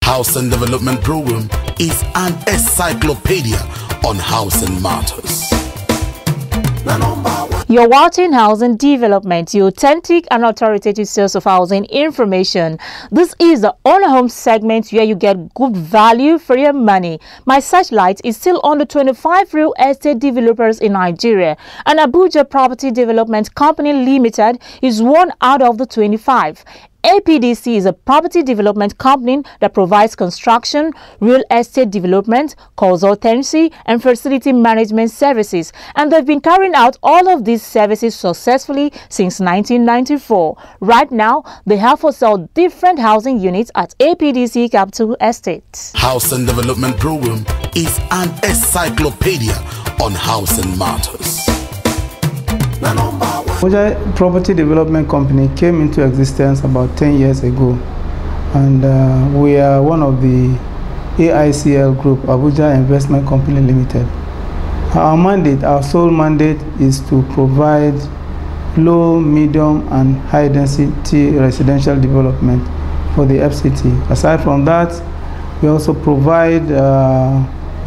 Housing Development Program is an encyclopedia on housing matters. You're watching Housing Development, the authentic and authoritative source of housing information. This is the On Home segment where you get good value for your money. My searchlight is still on the 25 real estate developers in Nigeria, and Abuja Property Development Company Limited is one out of the 25. APDC is a property development company that provides construction, real estate development, consultancy, and facility management services, and they've been carrying out all of these services successfully since 1994. Right now, they have for sale different housing units at APDC Capital Estate. Housing Development Program is an encyclopedia on housing matters. Abuja Property Development Company came into existence about 10 years ago, and we are one of the AICL Group, Abuja Investment Company Limited. Our mandate, our sole mandate, is to provide low, medium, and high density residential development for the FCT. Aside from that, we also provide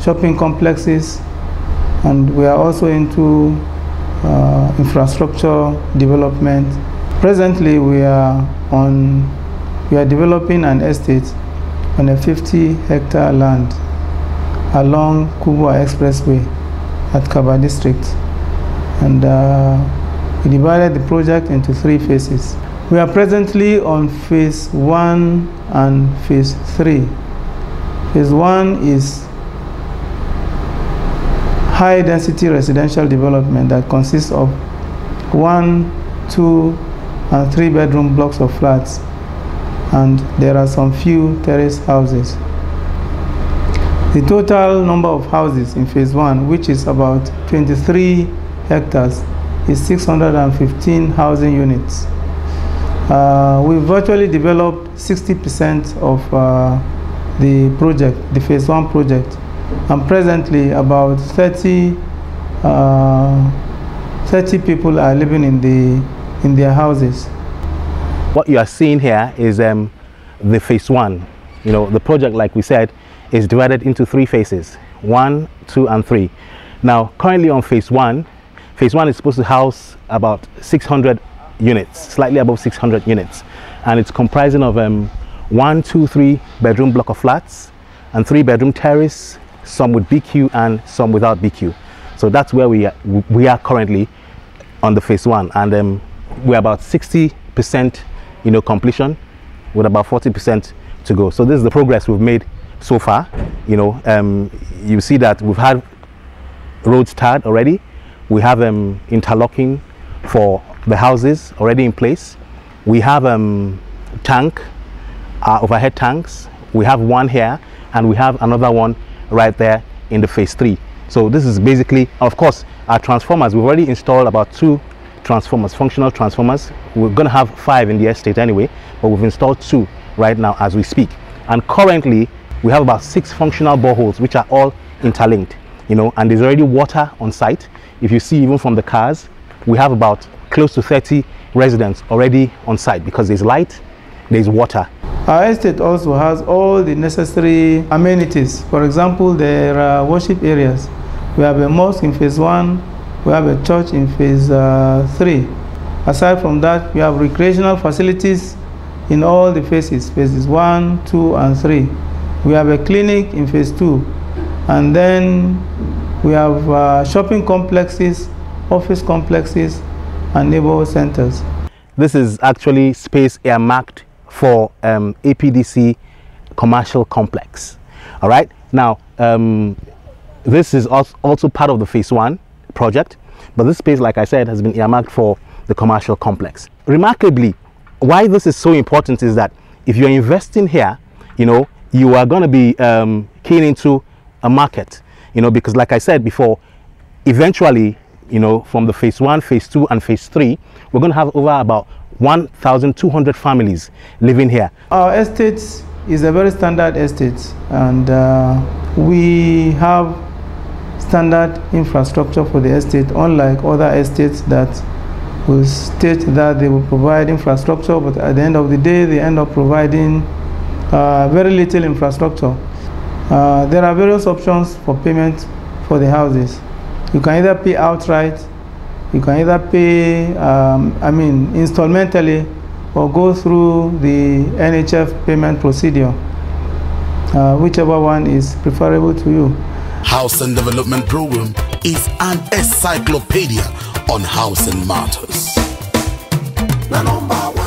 shopping complexes, and we are also into infrastructure development. Presently, we are developing an estate on a 50-hectare land along Kubwa Expressway at Kaba District, and we divided the project into 3 phases. We are presently on phase 1 and phase 3. Phase 1 is high-density residential development that consists of 1, 2, and 3-bedroom blocks of flats, and there are some few terrace houses. The total number of houses in phase 1, which is about 23 hectares, is 615 housing units. We virtually developed 60% of the project, the phase 1 project, and presently about 30 people are living in their houses. What you are seeing here is the phase 1. You know, the project, like we said, is divided into 3 phases: 1, 2, and 3. Now, currently on phase 1 is supposed to house about 600 units, slightly above 600 units, and it's comprising of 1, 2, 3 bedroom block of flats and 3-bedroom terrace, some with BQ and some without BQ. So that's where we are currently on the phase 1, and we're about 60% completion, with about 40% to go. So this is the progress we've made so far. You see that we've had roads tarred already. We have interlocking for the houses already in place. We have overhead tanks. We have one here, and we have another one right there in the phase 3. So this is basically, of course, our transformers. We've already installed about 2 transformers, functional transformers. We're going to have 5 in the estate anyway, but we've installed 2 right now as we speak. And currently we have about 6 functional boreholes, which are all interlinked, and there's already water on site. If you see, even from the cars, we have about close to 30 residents already on site, because there's light, there's water. Our estate also has all the necessary amenities. For example, there are worship areas. We have a mosque in phase 1, we have a church in phase 3. Aside from that, we have recreational facilities in all the phases, phases 1, 2, and 3. We have a clinic in phase 2, and then we have shopping complexes, office complexes, and neighborhood centers. This is actually space earmarked for APDC commercial complex. All right, now this is also part of the phase 1 project, but this space, like I said, has been earmarked for the commercial complex. Remarkably, why this is so important is that if you're investing here, you are going to be keen into a market, because like I said before, eventually, from the phase 1, phase 2, and phase 3, we're going to have over about 1,200 families living here. Our estate is a very standard estate, and we have standard infrastructure for the estate, unlike other estates that will state that they will provide infrastructure, but at the end of the day, they end up providing very little infrastructure. There are various options for payment for the houses. You can either pay outright, you can either pay, installmentally, or go through the NHF payment procedure, whichever one is preferable to you. Housing Development Program is an encyclopedia on housing matters. The #1